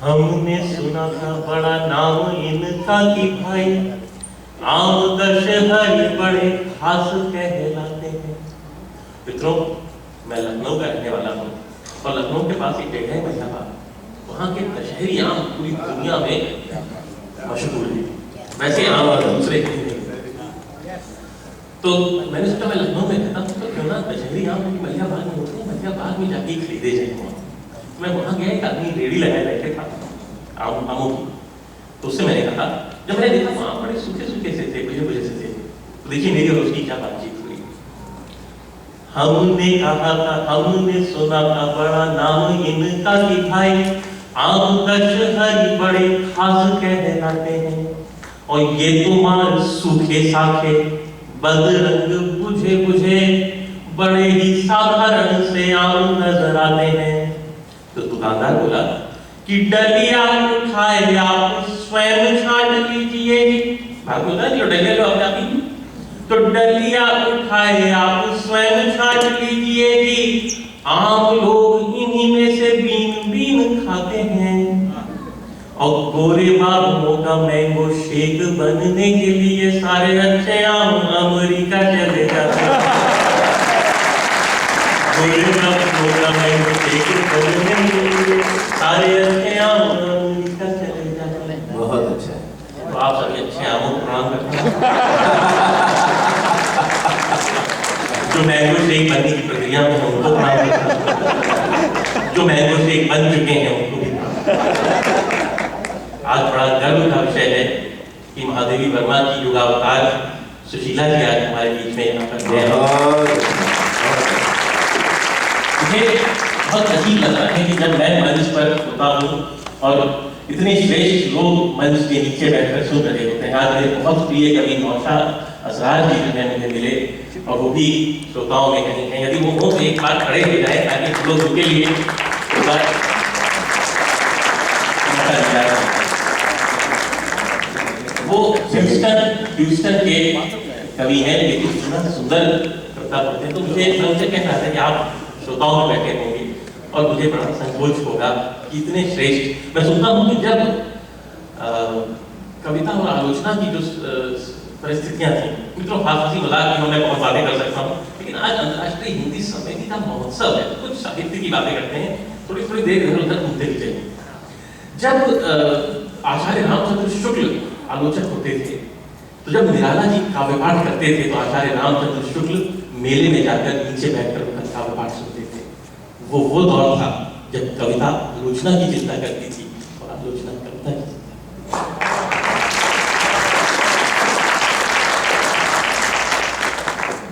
हमने सुना था बड़ा नाम इनका कि भाई आम दशहरी बड़े खास कहलाते हैं। मित्रों, मैं लखनऊ का रहने वाला हूँ और लखनऊ के पास एक जगह है मलिहाबाद। वहाँ के दशहरी आम पूरी दुनिया में मशहूर है। वैसे आम और दूसरे तो मैंने सोचा मैं लखनऊ में रहता हूँ तो क्यों ना दशहरी आम मलिहाबाद में होते हैं, मलिहाबाद में जाके खरीदे जाए। मैं वहाँ गया, एक आदमी रेडी लगाए बैठे था आमों की। तो उससे मैंने कहा, जब मैंने देखा वहाँ बड़े सूखे सूखे से थे, बुझे से थे, तो देखिए मेरी और उसकी क्या बातचीत हुई। हमने कहा था, हमने सुना था बड़ा नाम इनका कि भाई आम दशहरी बड़े खास कहलाते हैं। और ये तुम्हारे सूखे साखे बदरंग बुझे बुझे बड़े ही साधारण से आम नजर आते हैं। तो दुकानदार बोला कि डलिया उठाए आप स्वयं छाट लीजिए। बात बोला जो डलिया लो आप, तो डलिया उठाए आप स्वयं छाट लीजिए जी। आम लोग इन्हीं में से बीन बीन खाते हैं। और गोरे बाबुओं का मैंगो शेक बनने के लिए सारे अच्छे आम अमेरिका चले जाते हैं। गोरे बाबुओं का मैंगो शेक बनने के लिए सारे अच्छे आम अमेरिका चले जाते हैं। बहुत अच्छा है। तो आप सभी अच्छे आमों को प्रणाम करते हैं। जो मैंगो शेक बनने की प्रक्रिया में है उनको प्रणाम करते हैं। जो मैंगो शेक बन चुके हैं उनको भी प्रणाम। आज बड़ा गर्व का विषय है कि महादेवी वर्मा की युगावतार सुशीला जी आज हमारे बीच में यहाँ पर हैं। मुझे बहुत अजीब लग रहा है कि जब मैं मंच पर होता हूँ और इतने श्रेष्ठ लोग मंच के नीचे बैठकर सुन रहे होते हैं। आज मेरे बहुत प्रिय कवि नौशाद असरार जी जो है मुझे मिले और वो भी श्रोताओं में कहीं हैं। यदि वो हो तो एक बार खड़े हो जाए ताकि हम लोग उनके लिए वो ह्यूस्टन के कवि हैं, लेकिन इतना सुंदर कविता पढ़ते हैं। तो मुझे उनसे कहना था कि आप श्रोताओं में बैठे होंगे और मुझे बड़ा संकोच होगा कि इतने श्रेष्ठ। मैं सुनता हूँ कि जब कविता और आलोचना की जो परिस्थितियां थी, मित्रों हंसी मजाक की मैं बहुत बातें कर सकता हूँ, लेकिन आज अंतर्राष्ट्रीय हिंदी सम्मेलन का महोत्सव है, कुछ साहित्य की बातें करते हैं, थोड़ी थोड़ी देर इधर उधर घूमते भी चलेंगे। जब आचार्य रामचंद्र शुक्ल आलोचक होते थे, तो जब निराला जी काव्य पाठ करते थे तो आचार्य रामचंद्र शुक्ल मेले में जाकर नीचे बैठकर उनका काव्य पाठ सुनते थे। वो दौर था जब कविता आलोचना की चिंता करती थी और आलोचना कविता की।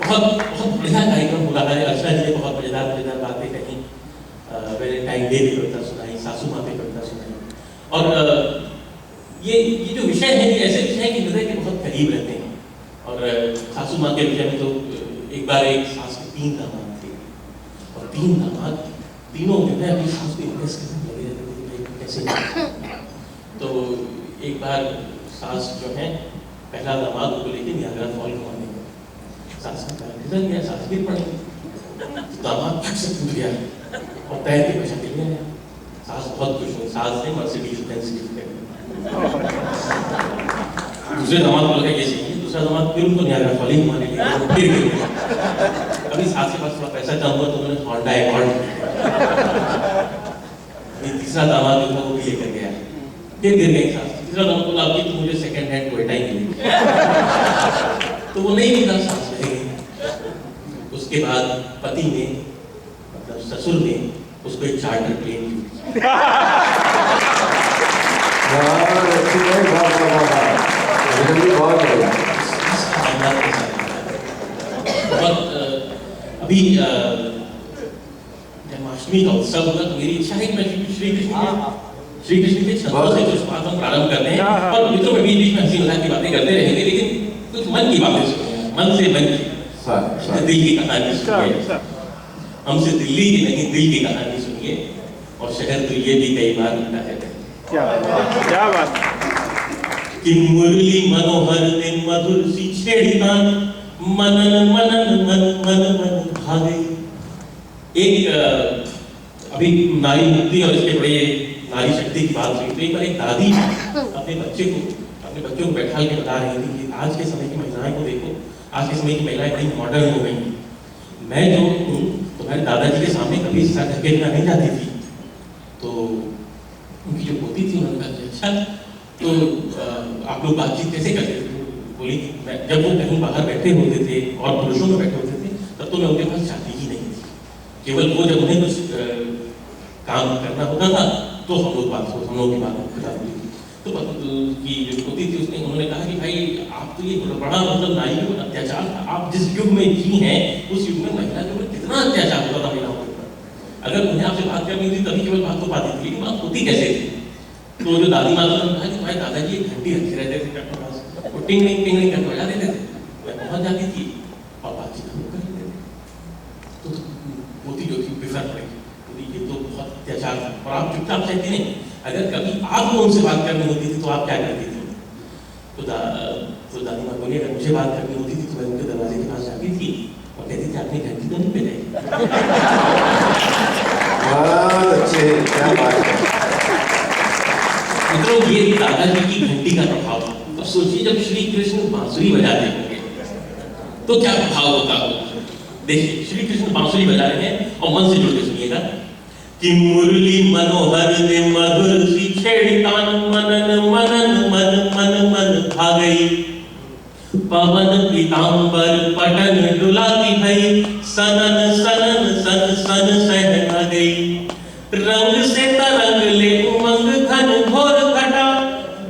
बहुत बढ़िया कार्यक्रम हुआ है। अर्चना जी ने बहुत मजेदार बातें कही। वैलेंटाइन डे की कविता सुनाई, सासू माँ पे कविता सुनाई। और ये जो विषय है, ये ऐसे विषय के हृदय के बहुत करीब रहते हैं। और सासू माँ के विषय में तो एक बार एक सास के 3 दामाद थे और 3 दामाद तीनों जो है अपनी सास को इम्प्रेस करने लगे रहते थे कैसे। तो एक बार सास जो है पहला दामाद को लेकर नियाग्रा फॉल घुमाने गए। सास का पैर फिसल गया, सास गिर पड़ी, दामाद फट से टूट गया और पैर के पीछे गिर गया। सास बहुत खुश हुई, सास ने मर्सिडीज बेंज गिफ्ट कर दूसरे दामाद को लगा ये चाहिए, दूसरा दामाद फिर उनको नियाग्रा फॉल घुमाने के लिए फिर गिर गया। अभी सास के पास थोड़ा पैसा कम हुआ तो उन्होंने होंडा एकॉर्ड, तीसरा दामाद जो था वो भी लेकर गया, फिर गिर गई सास। तीसरा दामाद बोला अभी तो मुझे सेकंड हैंड टोयोटा ही मिलेगी, तो वो नहीं मिला, सास रह गई। उसके बाद पति ने मतलब ससुर ने उसको एक चार्टर प्लेन दी। अभी जन्माष्टमी का उत्सव होगा तो मेरी इच्छा है कि मैं श्री कृष्ण के छंदों से कुछ बात हम प्रारंभ करते हैं। और मित्रों में बीच में हंसी मजाक की बातें करते रहेंगे, लेकिन कुछ मन की बातें सुनिए, मन से मन की, दिल की कहानी सुनिए। हमसे दिल्ली की नहीं, दिल की कहानी सुनिए। और शहर तो ये भी कई बार लिखा है। क्या बात कि मुरली मनोहर ने मधुर सी छेड़ी तान, मनन मनन मन मन मन भागे। एक अभी नारी मुक्ति और इसके बड़े नारी शक्ति की बात हुई, तो एक बार एक दादी अपने बच्चों को बैठा के बता रही थी कि आज के समय की महिलाएं को देखो, आज के समय की महिलाएं बड़ी मॉडर्न हो गई हैं। मैं जो हूँ तुम्हारे दादाजी के सामने कभी इस तरह ढके बिना नहीं जाती थी। तो उनकी जो पोती थी उन्होंने कहा अच्छा तो आप लोग बातचीत कैसे करते थे? बोली मैं जब वो कहीं बाहर बैठे होते थे और पुरुषों में बैठे होते थे तब तो मैं उनके पास जाती ही नहीं थी, केवल वो जब उन्हें कुछ काम करना होता था तो हम लोग की बात बताती थी। तो की जो पोती थी उसने उन्होंने कहा कि भाई आप तो ये बड़ा मतलब नारी के ऊपर अत्याचार था, आप जिस युग में जी हैं उस युग में महिला के ऊपर कितना अत्याचार होता था महिलाओं के ऊपर। अगर उन्हें आपसे बात करनी थी तभी केवल बात तो पाती थी, लेकिन बात होती कैसे थी? तो जो दादी माता ने कहा कि भाई दादाजी एक घंटी रखे रहते थे अपने पास, वो टिंग टिंग करके बजा देते थे, मैं पहुंच जाती थी और बातचीत हम कर लेते थे। तो पोती जो थी बिफर पड़ेगी, ये तो बहुत अत्याचार था और आप चुपचाप सहती नहीं। अगर कभी आपको उनसे बात करनी होती थी तो आप क्या करती थी? तो दादी माँ बोली अगर मुझे बात करनी होती थी तो मैं उनके दरवाजे के पास जाती थी और कहती थी अपनी घंटी तो नहीं बजाई। अच्छे, क्या बात है। मित्रों ये दादाजी की घंटी का प्रभाव था। अब सोचिए जब श्री कृष्ण बांसुरी बजाते होंगे तो क्या प्रभाव होता होगा। देखिए श्री कृष्ण बांसुरी बजा रहे हैं और मन से जुड़ के सुनिएगा कि मुरली मनोहर ने मधुर सी छेड़ी तान मनन मनन मन मन मन भा गई, पवन पीतांबर पटन डुलाती भई, सनन सनन सन सन सहना गई, रंग से तरंग ले उमंग घन घोर घटा,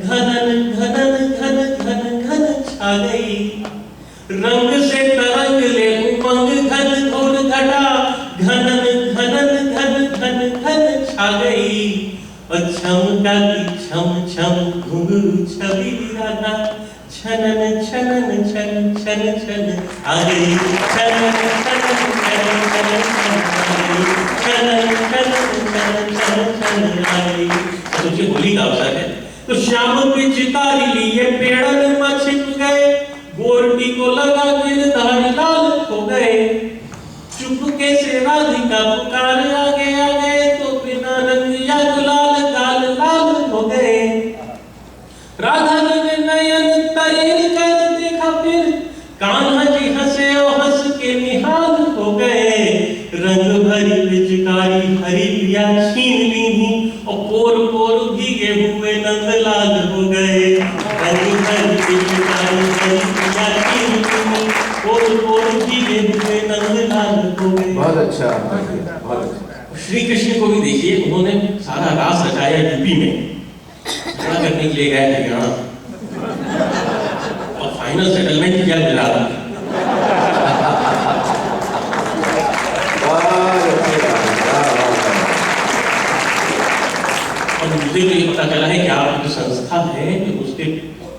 घनन घनन घन घन घन छा गई, रंग से तरंग ले उमंग घन घोर घटा, घनन घनन घन घन घन छा गई, और छमका की छम छम घुंघरू छवि राधा, छनन छनन छन छन छन आ गई, छनन छनन छन छन छन आ गई, छनन छनन छन छन छन आ गई। सोचिए होली का अवसर है तो श्याम की चितारी लिए पेड़न में छिप गए, गोरटी को लगा गिरधारी लाल हो गए, चुपके से राधिका पुकार आगे आ गए, तो बिना रंग या गुलाल गाल लाल हो गए, राधा ने नयन तरीर कर देखा फिर, कान्हा जी हंसे और हंस के निहाल हो गए, रंग भरी पिचकारी हरी पिया छीन ली और पोर पोर भीगे हुए नंदलाल हो गए, रंग भरी पिचकारी हरी पिया छीन ली पोर पोर भीगे हुए नंदलाल हो गए। बहुत अच्छा, बहुत अच्छा। श्री कृष्ण को भी देखिए उन्होंने सारा रास रचाया यूपी में, करने के लिए गए हरियाणा और फाइनल सेटलमेंट किया गुजरात। और मुझे तो ये पता चला है कि आपकी जो संस्था है तो उसके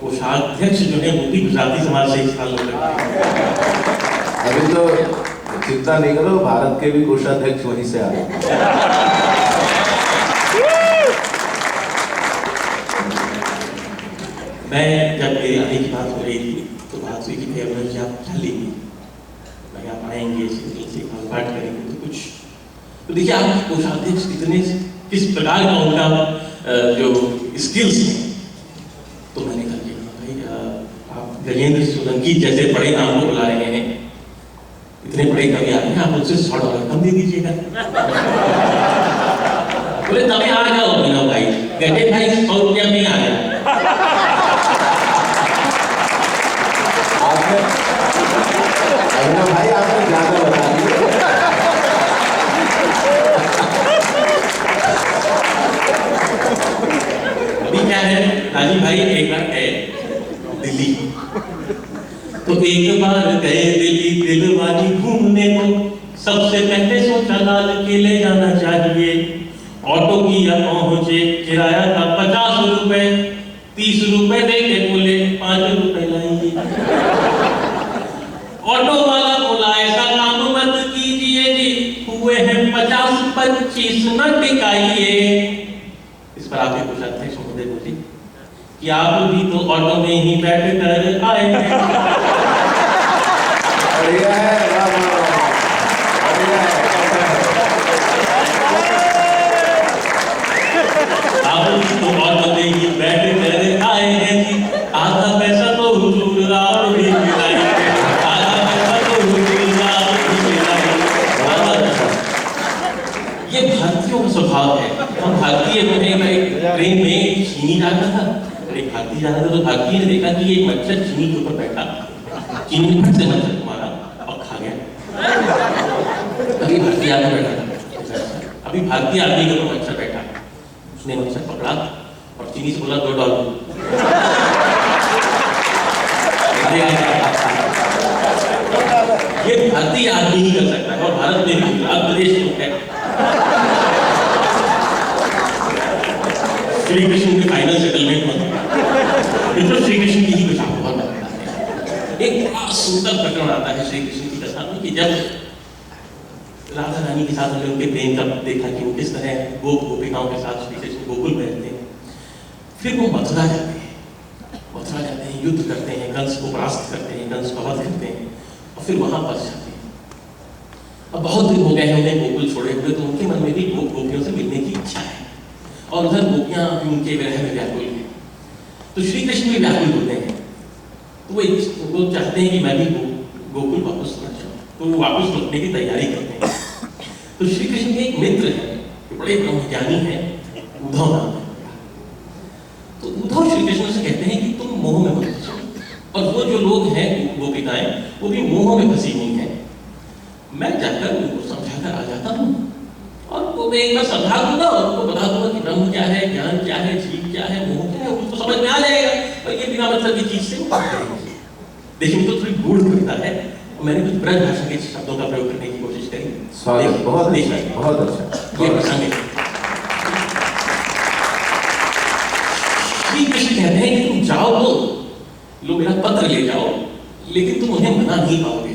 कोषाध्यक्ष जो है वो भी गुजराती समाज से इस साल लोग अभी तो चिंता नहीं करो, भारत के भी कोषाध्यक्ष वहीं से आ रहे हैं। मैं जब मेरे आने की बात हो रही थी तो बात हुई कि भाई अमर जी आप क्या लेंगे, भाई आप आएंगे पाठ करेंगे तो कुछ, तो देखिए आपके कोषाध्यक्ष कितने किस प्रकार का उनका जो स्किल्स हैं। तो मैंने कहा कि भाई आप गजेंद्र सोलंकी जैसे बड़े नाम को बुला रहे हैं, इतने बड़े कवि आते हैं, आप उनसे $100 कम दे दीजिएगा। बोले तभी आ जाओ बिना भाई, गजे भाई ₹100 में आ जाओ। भाई आपने ज्यादा बता दिया। अभी क्या है राजीव भाई, एक बार गए दिल्ली, तो एक बार गए दिल्ली दिल वाली घूमने को, सबसे पहले सोचा लाल किले जाना चाहिए, ऑटो किया पहुंचे, किराया था 50 रुपए, 30 रुपए दे के बोले 5 रुपए लाइए। ऑटो वाला बोला ऐसा काम मत कीजिए जी, हुए हैं 50-25 न टिकाइए। इस पर आपके कुछ अध्यक्ष महोदय बोले कि आप भी तो ऑटो में ही बैठ कर आए हैं। बढ़िया है, बढ़िया है। ट्रेन में चीनी जा रहा था, अरे भारती जा रहा था, तो भारती ने देखा कि एक मच्छर चीनी के ऊपर बैठा, चीनी ने फट से मच्छर को मारा और खा गया। अभी भारती आगे बैठा था, अभी भारतीय आदमी के ऊपर मच्छर बैठा, उसने मच्छर पकड़ा और चीनी से बोला $2। ये भारतीय आदमी ही कर सकता है, और भारत में भी गुजरात प्रदेश में है। श्री कृष्ण के फाइनल सेटलमेंट में तो श्री कृष्ण की ही कथा बहुत लगता है। एक बड़ा सुंदर प्रकरण आता है श्री कृष्ण की कथा में कि जब राधा रानी के साथ हमने उनके प्रेम का देखा कि वो किस तरह गोपिकाओं के साथ श्री कृष्ण गोकुल में रहते हैं, फिर वो मथुरा जाते हैं, युद्ध करते हैं, कंस को परास्त करते हैं, कंस को वध करते हैं और फिर वहां फंस जाते हैं। अब बहुत दिन हो गए हैं उन्हें गोकुल छोड़े हुए, तो उनके मन में भी गोपियों से मिलने की इच्छा है और उधर गोपियां भी उनके विरह में व्याकुल हैं। तो श्री कृष्ण भी व्याकुल होते हैं, तो वो चाहते हैं कि मैं भी गोकुल वापस लौट जाऊं, तो वो वापस लौटने की तैयारी करते हैं। तो श्री कृष्ण के एक मित्र हैं, बड़े ब्रह्मज्ञानी हैं, उद्धव नाम है। तो उद्धव श्री कृष्ण से कहते हैं कि तुम मोह में मत जाओ, और वो जो लोग हैं गोपिकाएं वो भी मोह में फंसी हुई हैं, मैं जाकर उनको समझाकर आ जाता हूँ और वो मैं एक बार समझा दूंगा और उनको बता दूंगा कि ब्रह्म क्या है, ज्ञान क्या है, जीव क्या है, मोह क्या है, उसको समझ में आ जाएगा और ये बिना मतलब की चीज से वो बात करेंगे। लेकिन तो थोड़ी गूढ़ कविता है, मैंने कुछ ब्रज भाषा के शब्दों का प्रयोग करने की कोशिश करी। बहुत अच्छा। ये प्रसंग है। श्री कृष्ण कहते हैं कि तुम जाओ तो लो मेरा पत्र ले जाओ, लेकिन तुम उन्हें मना नहीं पाओगे।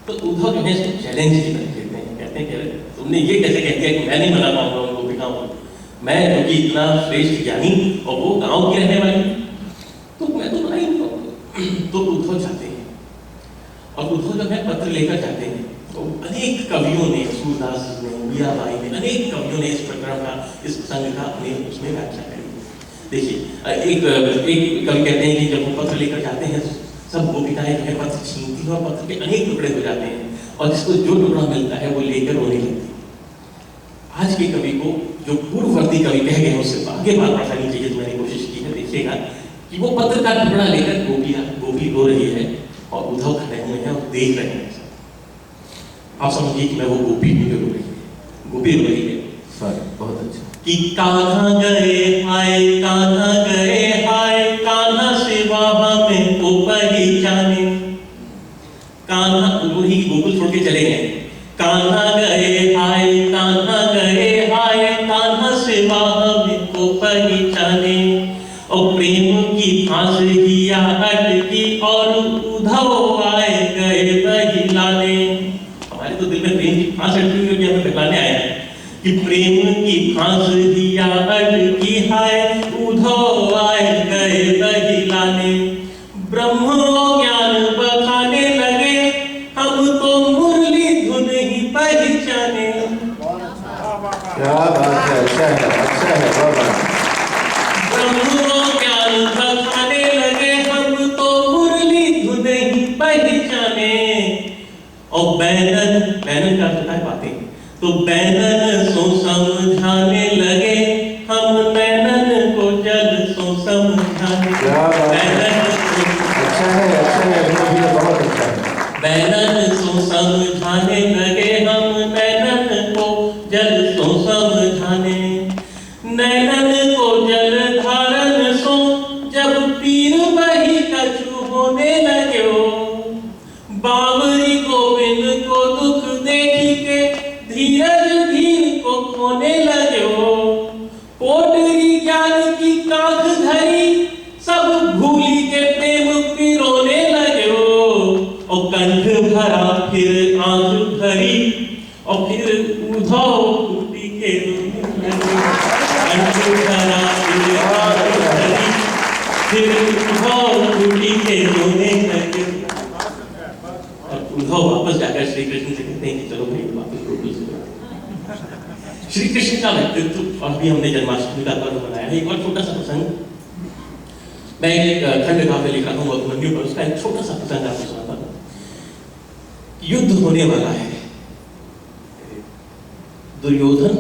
तो उद्धव जो है इसको चैलेंज की तरह लेते हैं, कहते हैं कि तुमने ये कैसे कह दिया कि मैं नहीं मना पाऊंगा उनको गोपिकाओं को, मैं जो कि इतना श्रेष्ठ ज्ञानी और वो गांव की रहने वाली, तो मैं तो मना ही नहीं पाऊंगा। तो उद्धव जाते हैं और उद्धव जब है पत्र लेकर जाते हैं, तो अनेक कवियों ने, सूरदास ने, मीराबाई ने, अनेक कवियों ने इस प्रकरण का, इस प्रसंग का अपने उसमें व्याख्या करी। देखिए एक कवि कहते हैं कि जब वो पत्र लेकर जाते हैं सब गोपिकाएं जो है पत्र छीनती हैं और पत्र के अनेक टुकड़े हो जाते हैं और जिसको जो टुकड़ा मिलता है वो लेकर रोने लगती है। आज के कवि को जो पूर्ववर्ती कवि कह गए उससे आगे बात पढ़ानी चाहिए, तो मैंने कोशिश की है। देखिएगा कि वो पत्र का टुकड़ा लेकर गोपी रो रही है और उद्धव खड़े हुए हैं और देख रहे हैं। आप समझिए कि मैं वो गोपी हूँ जो रो रही है, गोपी रो रही है। बहुत अच्छा। कि कान्हा गए हाय कान्हा सिवा हमें को पहचाने। कान्हा वही गोकुल छोड़ के चले गए। कान्हा गए हाय कान्हा सिवा हमें को पहचाने। और प्रेम की फांस हिया अटकी और उद्धव आए गए बहिलाने। हमारे तो दिल में प्रेम की फांस अटकी हुई है, हमें बहलाने आए हैं कि प्रेम की फांस दिया अटकी है उद्धव आए गए बहिलाने। ब्रह्म ज्ञान बखाने लगे हम तो मुरली धुन ही पहचाने। क्या बात है, अच्छा है बहुत। ब्रह्म ज्ञान बखाने लगे हम तो मुरली धुन ही पहचाने। और बैनन का होता है बातें, तो बैनन सो समझाने लगे हम नैनन को जल सो समझाने। बैनन सो समझाने लगे हम नैनन को जल सो समझाने। नैनन को जल धारण सो जब पीर बही कछु होने लगे। बावरी गोविंद को दुख देखी के धीरज धीर को खोने लगे। कोटरी ज्ञान की काख धरी सब भूली के प्रेम पिरोने लगे। और कंठ भरा फिर आंख भरी और फिर उद्धव कुटी के रोने लगे। कंठ भरा फिर आंख भरी फिर उद्धव कुटी के रोने लगे। और उद्धव वापस जाकर श्री कृष्ण से कहते हैं कि चलो भाई वापस गोकुल से। श्री कृष्ण का व्यक्तित्व, और भी हमने जन्माष्टमी का पर्व मनाया है। एक और छोटा सा प्रसंग मैं एक खंड काव्य लिखा हूँ अभिमन्यु पर, उसका एक छोटा सा प्रसंग आपको सुनाता हूँ। युद्ध होने वाला है, दुर्योधन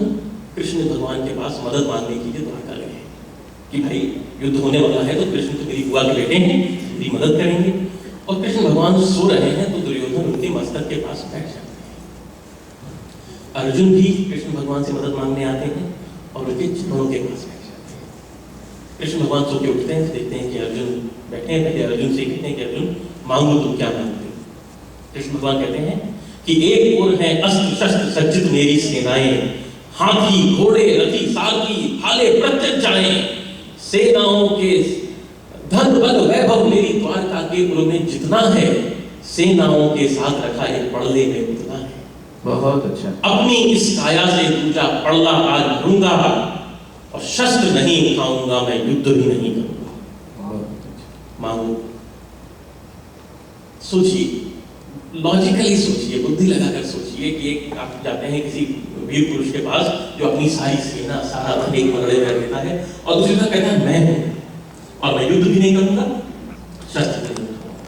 कृष्ण भगवान के पास मदद मांगने के लिए द्वारका गए। कि भाई युद्ध होने वाला है तो कृष्ण तो मेरी बुआ के बेटे हैं, मेरी मदद करेंगे। और कृष्ण भगवान सो रहे हैं तो दुर्योधन उनके मस्तक के पास बैठ जाते हैं। अर्जुन भी कृष्ण भगवान से मदद मांगने आते हैं और उनके चरणों के पास बैठ जाते हैं। कृष्ण भगवान सो के उठते हैं, देखते हैं कि अर्जुन बैठे हैं, पहले अर्जुन से कहते हैं कि अर्जुन मांगो, तुम क्या मांगते हो? कृष्ण भगवान कहते हैं कि एक ओर है अस्त्र शस्त्र सज्जित मेरी सेनाएं, हाथी घोड़े रथी सारथी भाले प्रत्यक्ष जाएं, सेनाओं के धन बल वैभव मेरी द्वारका के पुर में जितना है, सेनाओं के साथ रखा है पड़ले में उतना है। बहुत अच्छा। अपनी इस काया से दूजा पड़ला आज भरूंगा और शस्त्र नहीं उठाऊंगा, मैं युद्ध भी नहीं करूंगा। मांगो, सोचिए, लॉजिकली सोचिए, बुद्धि लगाकर सोचिए कि एक आप जाते हैं किसी वीर पुरुष के पास जो अपनी सारी सेना सारा धन एक पकड़े कर देता है और दूसरी तरफ कहता है मैं हूं और मैं युद्ध भी नहीं करूंगा, शस्त्र भी नहीं उठाऊंगा।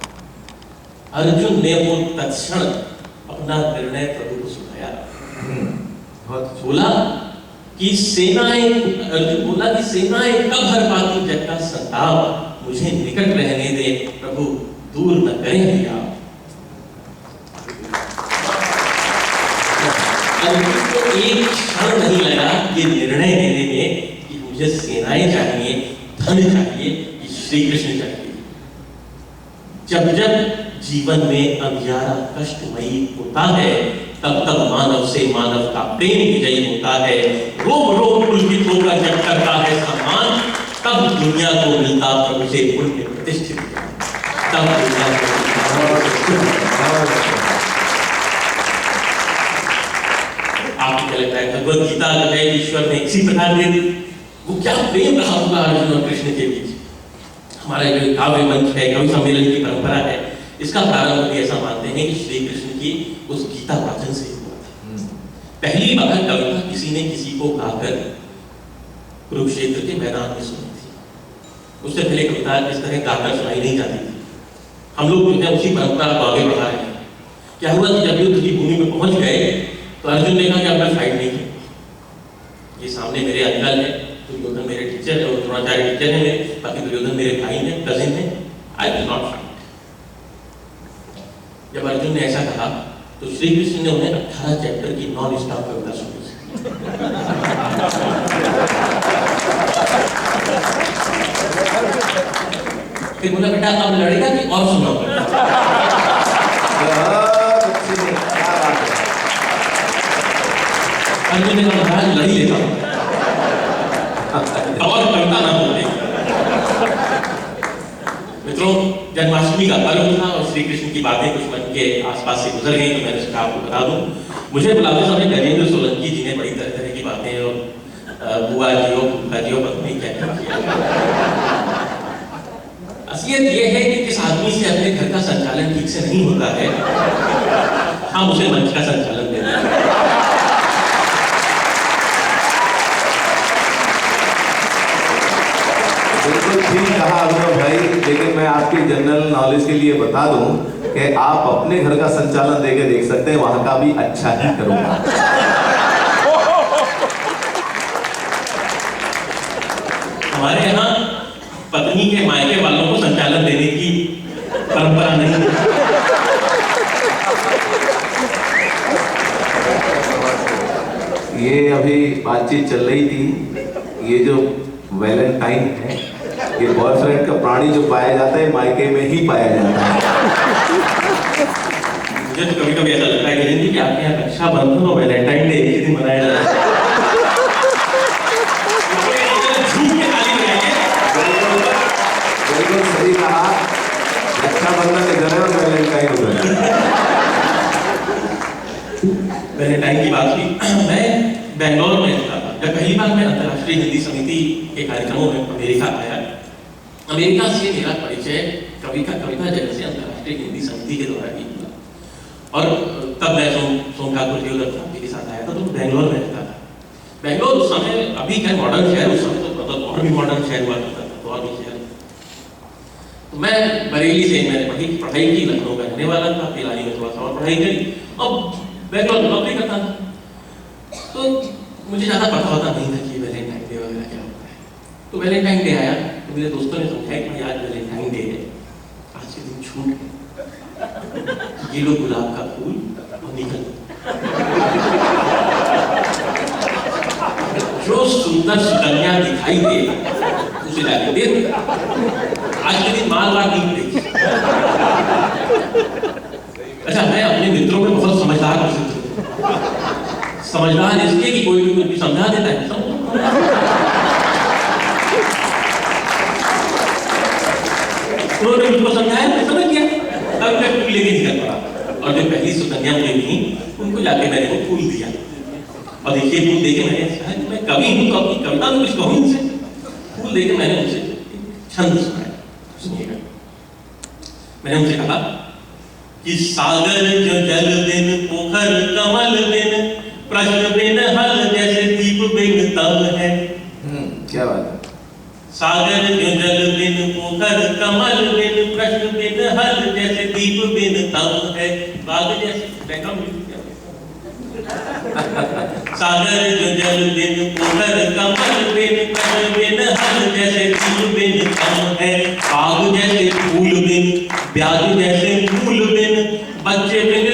अर्जुन ने वो तत्क्षण अपना निर्णय प्रभु को सुनाया। बोला कि सेनाएं, अर्जुन बोला कि सेनाएं कब हर पाती जग का संताप, मुझे निकट रहने दे प्रभु, दूर न करेंगे आप। अर्जुन को एक क्षण नहीं लगा ये निर्णय लेने में कि मुझे सेनाएं चाहिए, धन चाहिए, कि श्री कृष्ण चाहिए। जब जब जीवन में अंधियारा कष्टमयी होता है, तब तब मानव से मानव का प्रेम विजयी होता है। रोम रोम पुलकित होकर जब करता है सम्मान, तब दुनिया को मिलता प्रभु से पुण्य प्रतिष्ठित, तब दुनिया को आपको क्या लगता है भगवत गीता जो है ईश्वर ने इसी प्रकार दे दी? वो क्या प्रेम रहा होगा अर्जुन और कृष्ण के बीच। हमारा जो काव्य मंच है, कवि सम्मेलन की परंपरा है, इसका प्रारंभ भी ऐसा मानते हैं कि श्री कृष्ण की उस गीता वाचन से हुआ था। पहली बार कविता किसी ने किसी को गाकर कुरुक्षेत्र के मैदान में सुनी थी। उससे पहले कविता इस तरह गाकर सुनाई नहीं जाती थी। हम लोग जो है उसी परंपरा को आगे बढ़ा रहे हैं। क्या हुआ कि जब युद्ध की भूमि में पहुंच गए तो अर्जुन ने कहा कि अब मैं फाइट नहीं करूंगा। ये सामने मेरे अंकल है, दुर्योधन मेरे टीचर है और द्रोणाचार्य टीचर है मेरे, बाकी दुर्योधन मेरे भाई हैं, कजिन हैं, आई विल नॉट फाइट। जब अर्जुन ने ऐसा कहा तो श्री कृष्ण ने उन्हें 18 चैप्टर की नॉन स्टॉप कविता सुनी। फिर बोला बेटा अब लड़ेगा कि और सुनाओ। अर्जुन ने कहा महाराज लड़ी लेता हूं और कविता ना बोले। मित्रों, जन्माष्टमी का पर्व था और श्री कृष्ण की बातें कुछ मन के आसपास से गुजर गई तो मैंने सोचा आपको बता दूं। मुझे बुलाते समय गजेंद्र सोलंकी जी ने बड़ी तरह तरह की बातें और बुआ जी हो, फूफा जी हो, पत्नी क्या किया। असलियत यह है कि जिस आदमी से अपने घर का संचालन ठीक से नहीं होता है, हम उसे मंच का संचालन देते हैं। बिल्कुल ठीक कहा अभिनव भाई, लेकिन मैं आपकी जनरल नॉलेज के लिए बता दूं कि आप अपने घर का संचालन देके देख सकते हैं, वहां का भी अच्छा ही करूंगा। हमारे यहाँ पत्नी के मायके वालों को संचालन देने की परंपरा नहीं है। ये अभी बातचीत चल रही थी, ये जो वैलेंटाइन है, ये बॉयफ्रेंड का प्राणी जो पाया जाता है मायके में ही पाया जाता है। मुझे तो कभी कभी ऐसा लगता है कि आपके यहाँ रक्षाबंधन और वैलेंटाइन डे एक ही दिन मनाया जाता है। बिल्कुल सही कहा, रक्षाबंधन इधर है और वैलेंटाइन उधर है। वैलेंटाइन की बात की, मैं बेंगलोर में था जब पहली बार मैं अंतर्राष्ट्रीय हिंदी समिति के कार्यक्रमों में अमेरिका आया। अमेरिका से मेरा परिचय कविता जगत से अंतर्राष्ट्रीय हिंदी समिति के द्वारा ही हुआ और तब मैं सोम ठाकुर जी के साथ आया था तो बेंगलोर में रहता था। बेंगलोर उस समय अभी क्या मॉडर्न शहर, उस समय तो मतलब और भी मॉडर्न शहर हुआ करता था, तो और भी शहर। तो मैं बरेली से मैंने पढ़ाई की, लखनऊ का रहने वाला था, पिलानी में थोड़ा सा और पढ़ाई करी और बेंगलोर में नौकरी करता था। तो मुझे ज़्यादा पता होता नहीं था कि वैलेंटाइन डे वगैरह क्या होता है। तो वैलेंटाइन डे आया तो मेरे दोस्तों ने समझाया कि भाई आज वैलेंटाइन डे है, आज के दिन छूट है, ये लो गुलाब का फूल और निकल। जो सुंदर सुकन्या दिखाई दे उसे जाके दे दे। आज के दिन मालवाड़ नहीं मिलेगी। अच्छा, मैं अपने मित्रों में बहुत समझदार प्रसिद्ध हूं। समझदार इसलिए कि कोई भी कुछ भी समझा देता है। उन्होंने मुझको समझाया, मैं समझ गया, अब मैं फूल लेके निकल पड़ा। और जो पहली सुकन्या मुझे मिली उनको जाके मैंने वो फूल दिया। और देखिए फूल देके मैंने, शायद मैं कवि हूं तो अपनी कविता में कुछ कहूं उनसे। फूल देके मैंने उनसे छंद सुनाया, सुनिएगा। मैंने उनसे कहा कि सागर जो जल बिन, पोखर कमल बिन, प्रश्न बिन हल जैसे दीप बिन तब है। क्या बात है। सागर जो जल बिन, पोखर कमल बिन, प्रश्न बिन हल जैसे दीप बिन तब है। बाग जैसे बैठा सागर जो जल बिन, पोखर कमल बिन, प्रश्न बिन हल जैसे दीप बिन तब है। बाग जैसे फूल बिन, ब्याज जैसे मूल बिन, बच्चे बिन